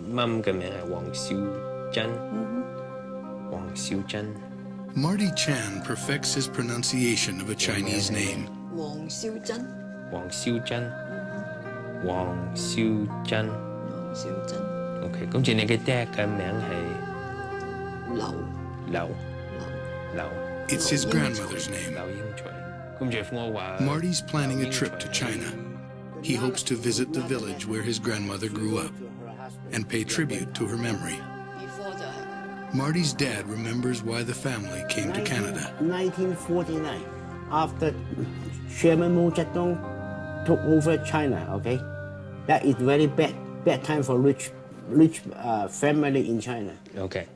Mum 嘅名係黃少珍，黃少珍。Marty Chan perfects his pronunciation of a Chinese name. 黃少珍，黃少珍，黃少珍。黃少珍。OK， 跟住你嘅爹嘅名係劉。 It's his grandmother's name. 劉英才。跟住我話 Marty's planning a trip to China. He hopes to visit the village where his grandmother grew up and pay tribute to her memory. Marty's dad remembers why the family came to Canada. 1949, after Chairman Mao Zedong took over China, okay? That is very bad time for rich family in China. Okay.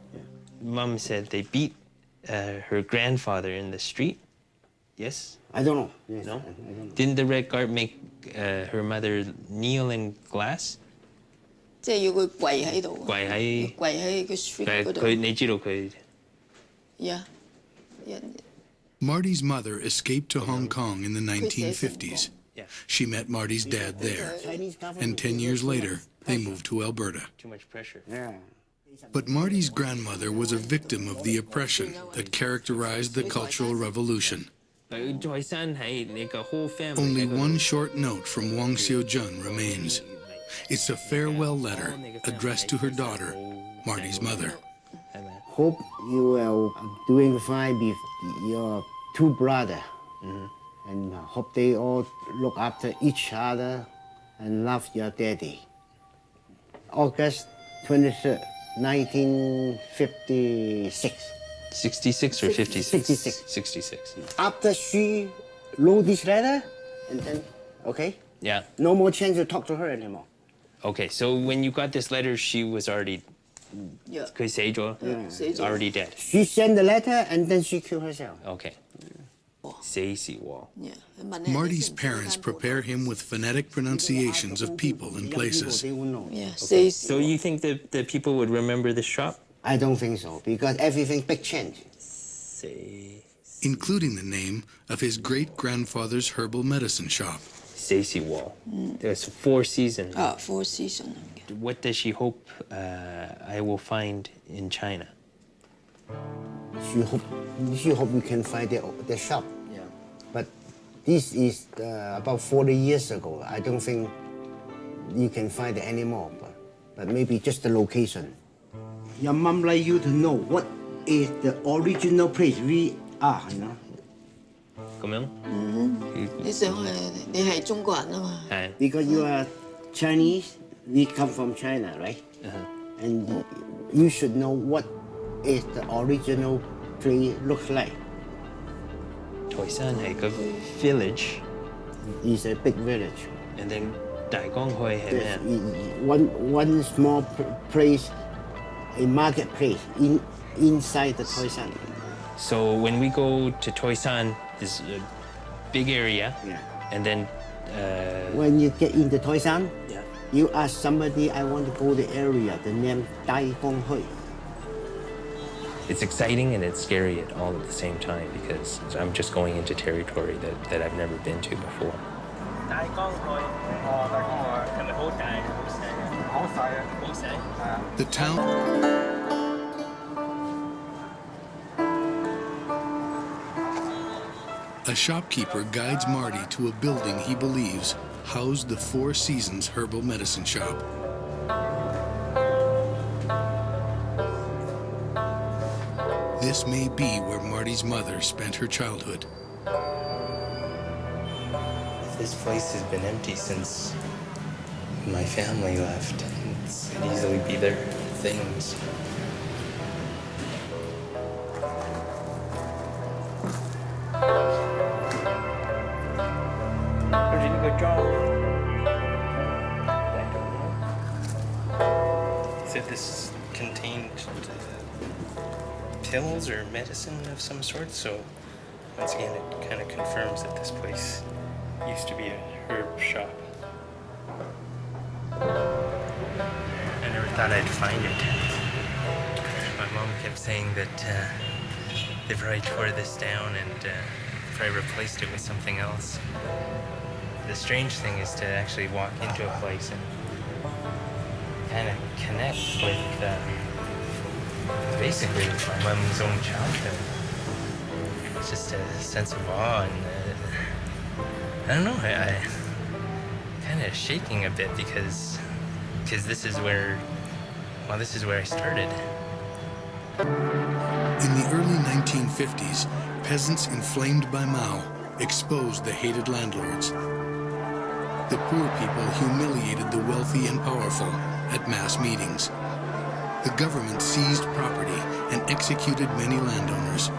Mom said they beat her grandfather in the street. Yes? I don't know. Yes, No? I don't know. Didn't the Red Guard make her mother kneel in glass? 即係要佢跪喺度，跪喺個 street 嗰度。你知道佢 Yeah. Marty's mother escaped to Hong Kong in the 1950s. Yeah. She met Marty's dad there, and 10 years later, they moved to Alberta. Too much pressure. Yeah. But Marty's grandmother was a victim of the oppression that characterized the Cultural Revolution. 在山係你個 whole family. Only one short note from Wang Xiujun remains. It's a farewell letter addressed to her daughter, Marty's mother. Hope you are doing fine with your two brothers. And hope they all look after each other and love your daddy. August 23rd, 1956. 66 or 56? 66. 66. After she wrote this letter, and then, okay? Yeah. No more chance to talk to her anymore. Okay, so when you got this letter, she was already... Yeah. 佢死咗 already dead. She sent the letter and then she killed herself. Okay. 死時喎 Yeah. Marty's parents prepare him with phonetic pronunciations of people and places. They will know. Yeah. So you think that the people would remember this shop? I don't think so, because everything big change. 死 including the name of his great-grandfather's herbal medicine shop. 死時喎 There's 4 seasons. Four seasons. What does she hope I will find in China? She hope you can find the shop. Yeah. But this is about 40 years ago. I don't think you can find it anymore. But maybe just the location. Your mom like you to know what is the original place we are, you know? 咁樣你上去，你係中國人啊嘛。係 Because you are Chinese, we come from China, right? And you should know what is the original place looks like. 台山係個 village, It's a big village. and then 大江開係咩啊 One small place, a marketplace inside the Toisan. So when we go to Toisan, this is a big area, Yeah. and then When you get into Toisan, yeah. you ask somebody, I want to go the area, the name Dai Gong Hui. It's exciting and it's scary at all at the same time because I'm just going into territory that I've never been to before. The town... A shopkeeper guides Marty to a building he believes housed the Four Seasons herbal medicine shop. This may be where Marty's mother spent her childhood. This place has been empty since my family left. It could easily be their things. Good job. I don't know. Said this contained pills or medicine of some sort, so once again it kind of confirms that this place used to be a herb shop. I never thought I'd find it. My mom kept saying that they've probably tore this down and probably replaced it with something else. The strange thing is to actually walk into a place and kind of connect with basically my mom's own childhood. It's just a sense of awe, and I don't know, I kind of shaking a bit because this is where I started. In the early 1950s, peasants inflamed by Mao exposed the hated landlords. The poor people humiliated the wealthy and powerful at mass meetings. The government seized property and executed many landowners.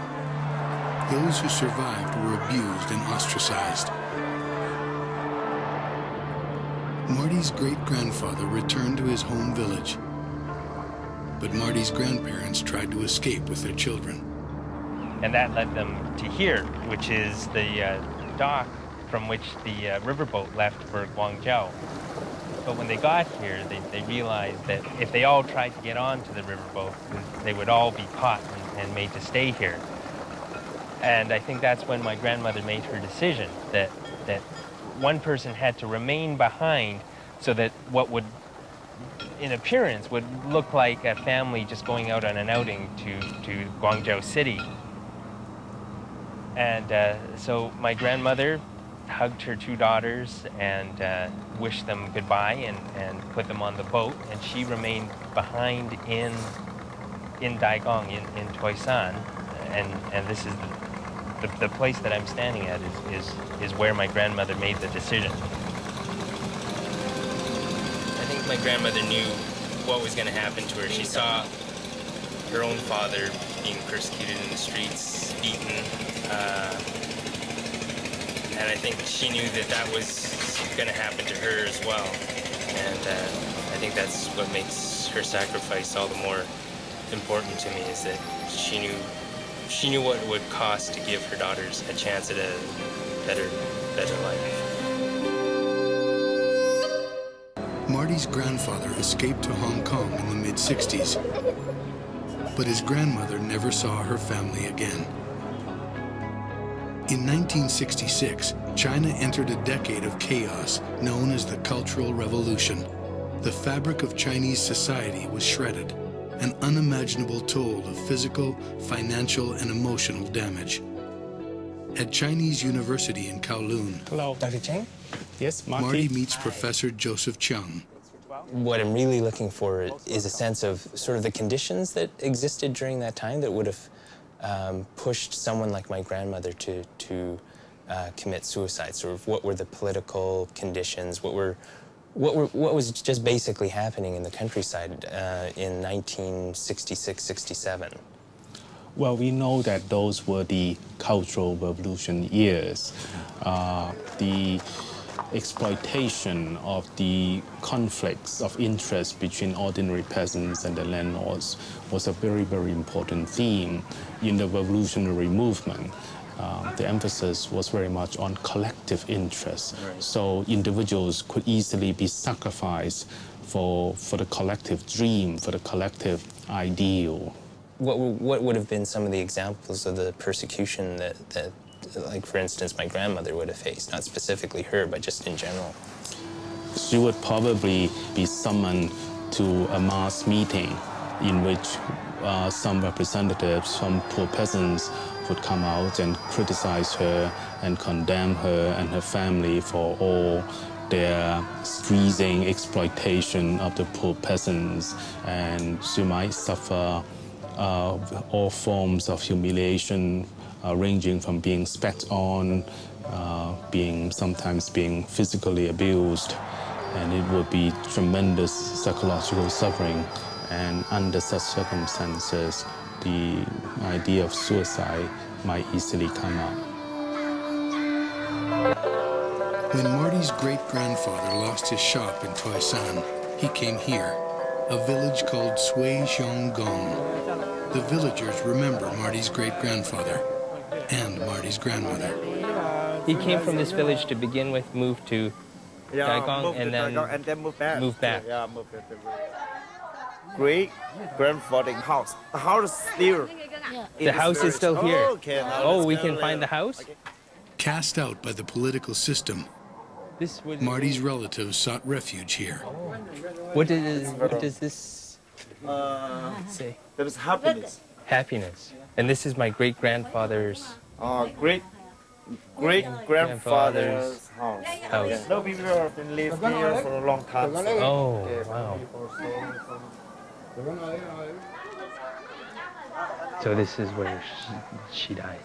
Those who survived were abused and ostracized. Marty's great-grandfather returned to his home village, but Marty's grandparents tried to escape with their children. And that led them to here, which is the dock from which the riverboat left for Guangzhou. But when they got here, they realized that if they all tried to get onto the riverboat, they would all be caught and made to stay here. And I think that's when my grandmother made her decision that one person had to remain behind so that what would, in appearance, would look like a family just going out on an outing to Guangzhou City. And so my grandmother hugged her two daughters and wished them goodbye and put them on the boat, and she remained behind in Daigong, in Toisan, and this is the place that I'm standing at is where my grandmother made the decision. I think my grandmother knew what was going to happen to her. She saw her own father being persecuted in the streets, beaten, and I think she knew that was going to happen to her as well. And I think that's what makes her sacrifice all the more important to me, is that she knew what it would cost to give her daughters a chance at a better life. Marty's grandfather escaped to Hong Kong in the mid-60s, but his grandmother never saw her family again. In 1966, China entered a decade of chaos known as the Cultural Revolution. The fabric of Chinese society was shredded, an unimaginable toll of physical, financial, and emotional damage. At Chinese University in Kowloon, Hello, Dr. Chang. Yes, Marty meets Professor Joseph Chung. What I'm really looking for is a sense of sort of the conditions that existed during that time that would have pushed someone like my grandmother to commit suicide. Sort of what were the political conditions? What was just basically happening in the countryside in 1966-67? Well, we know that those were the Cultural Revolution years. The exploitation of the conflicts of interest between ordinary peasants and the landlords was a very, very important theme in the revolutionary movement. The emphasis was very much on collective interest. Right. So individuals could easily be sacrificed for the collective dream, for the collective ideal. What would have been some of the examples of the persecution that like, for instance, my grandmother would have faced? Not specifically her, but just in general. She would probably be summoned to a mass meeting in which some representatives from poor peasants would come out and criticize her and condemn her and her family for all their freezing exploitation of the poor peasants, and she might suffer all forms of humiliation, ranging from being spat on, sometimes being physically abused, and it would be tremendous psychological suffering. And under such circumstances, the idea of suicide might easily come up. When Marty's great-grandfather lost his shop in Toisan, he came here, a village called Sui Xiong Gong. The villagers remember Marty's great-grandfather and Marty's grandmother. He came from this village to begin with, moved to Daigong, and then moved back. Yeah, moved back. Great-grandfather's house. The house is still. The house is still here. Okay, oh, we can find the house? Cast out by the political system, Marty's relatives sought refuge here. What does this say? That is happiness. Happiness. And this is my great-grandfather's Great-grandfather's house. house. No people have been lived here for a long time. Oh, wow. So this is where she died.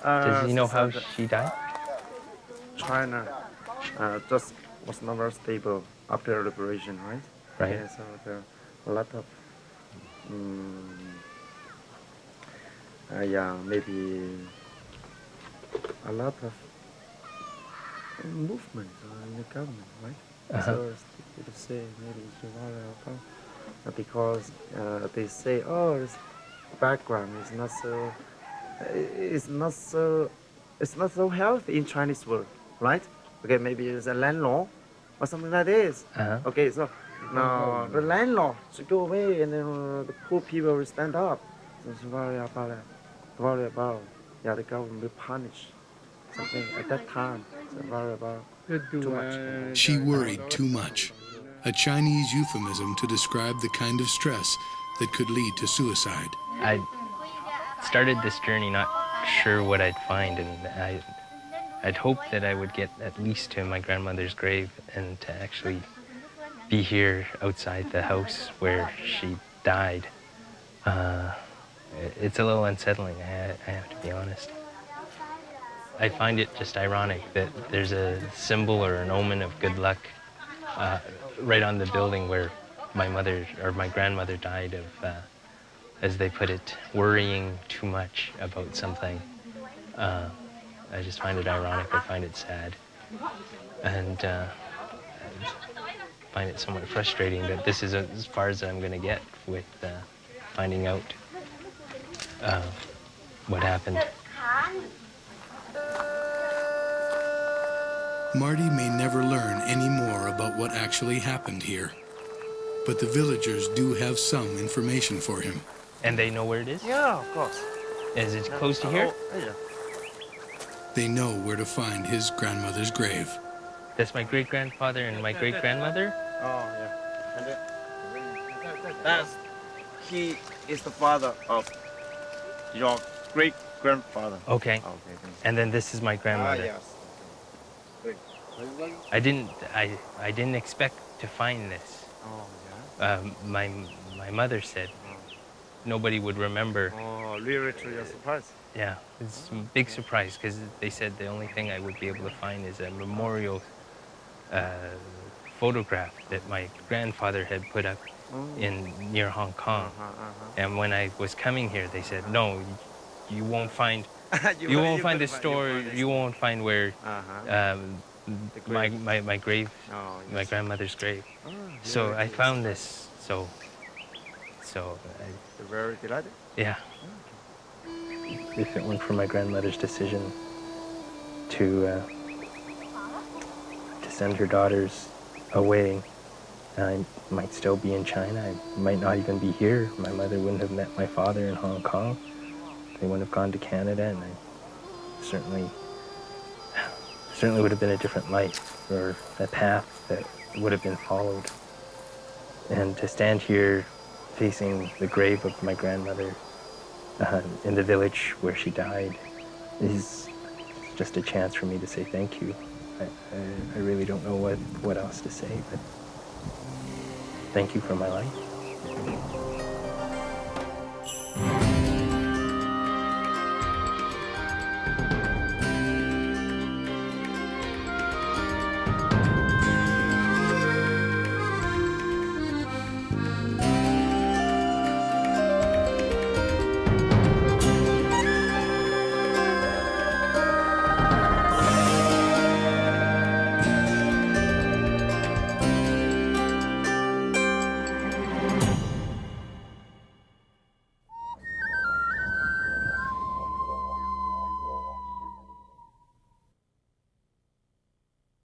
Does he know how she died? China just was not very stable after liberation, right? Right. Yeah, so there are a lot of, maybe a lot of movement in the government, right? So it's difficult to say maybe it's about because they say, oh, this background is not so, it's not so healthy in Chinese world, right? Okay, maybe it's a land law or something like this. Okay, so now the landlord should go away and then the poor people will stand up. So it's worry about it. Worry about, the government will punish something at that time. So worry about too much. She worried too much, a Chinese euphemism to describe the kind of stress that could lead to suicide. I started this journey not sure what I'd find, and I'd hoped that I would get at least to my grandmother's grave and to actually be here outside the house where she died. It's a little unsettling, I have to be honest. I find it just ironic that there's a symbol or an omen of good luck right on the building where my mother or my grandmother died of, as they put it, worrying too much about something. I just find it ironic. I find it sad. And I find it somewhat frustrating that this is as far as I'm going to get with finding out what happened. Marty may never learn any more about what actually happened here, but the villagers do have some information for him. And they know where it is? Yeah, of course. Is it close to here? Yeah. They know where to find his grandmother's grave. That's my great-grandfather and my great-grandmother? Oh, yeah. He is the father of your great-grandfather. Okay. Okay, thanks. And then this is my grandmother. Yes. Great. I didn't expect to find this. Oh, yeah. My mother said nobody would remember. Oh, really to your surprise. Yeah, it's a big surprise because they said the only thing I would be able to find is a memorial photograph that my grandfather had put up near Hong Kong. And when I was coming here, they said, no, you won't find you won't find the store. You won't find where my grave, my grandmother's grave. So I found this. So You're very delighted. yeah. If it weren't for my grandmother's decision to send her daughters away, I might still be in China. I might not even be here. My mother wouldn't have met my father in Hong Kong. They wouldn't have gone to Canada, and I certainly would have been a different life, or a path that would have been followed. And to stand here facing the grave of my grandmother in the village where she died is just a chance for me to say thank you. I really don't know what else to say, but thank you for my life.